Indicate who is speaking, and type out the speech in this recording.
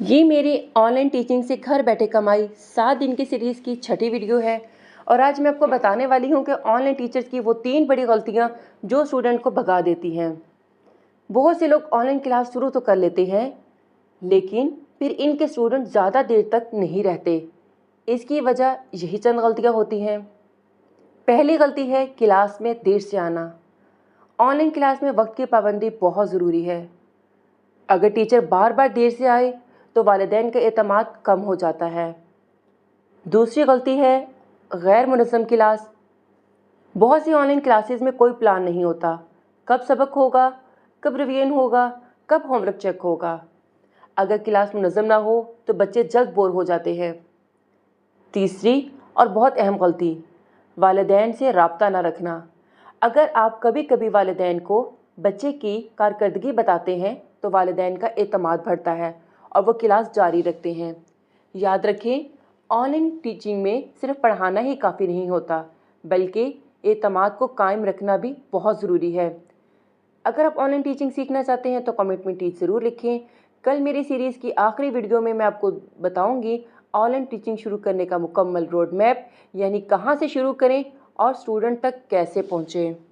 Speaker 1: ये मेरी online teaching से घर बैठे कमाई 7 दिन की सीरीज़ की छठी वीडियो है। और आज मैं आपको बताने वाली हूँ कि ऑनलाइन टीचर्स की वो 3 बड़ी गलतियाँ जो स्टूडेंट को भगा देती हैं। बहुत से लोग ऑनलाइन क्लास शुरू तो कर लेते हैं, लेकिन फिर इनके स्टूडेंट ज़्यादा देर तक नहीं रहते। इसकी वजह यही चंद गलतियाँ होती हैं। पहली गलती है क्लास में देर से आना। ऑनलाइन क्लास में वक्त की पाबंदी बहुत ज़रूरी है। अगर टीचर बार बार देर से आए तो वालिदैन का एतमाद कम हो जाता है। दूसरी गलती है गैर मुनज़्ज़म क्लास। बहुत सी ऑनलाइन क्लासेस में कोई प्लान नहीं होता, कब सबक होगा, कब रिवीजन होगा, कब होमवर्क चेक होगा। अगर क्लास मुनज़्ज़म ना हो तो बच्चे जल्द बोर हो जाते हैं। तीसरी और बहुत अहम गलती, वालिदैन से राब्ता ना रखना। अगर आप कभी कभी वालिदैन को बच्चे की कारकर्दगी बताते हैं तो वालिदैन का एतमाद बढ़ता है और वो क्लास जारी रखते हैं। याद रखें, ऑनलाइन टीचिंग में सिर्फ पढ़ाना ही काफ़ी नहीं होता, बल्कि एतमाद को कायम रखना भी बहुत ज़रूरी है। अगर आप ऑनलाइन टीचिंग सीखना चाहते हैं तो कमेंट में टीच ज़रूर लिखें। कल मेरी सीरीज़ की आखिरी वीडियो में मैं आपको बताऊंगी ऑनलाइन टीचिंग शुरू करने का मुकम्मल रोड मैप, यानी कहाँ से शुरू करें और स्टूडेंट तक कैसे पहुँचें।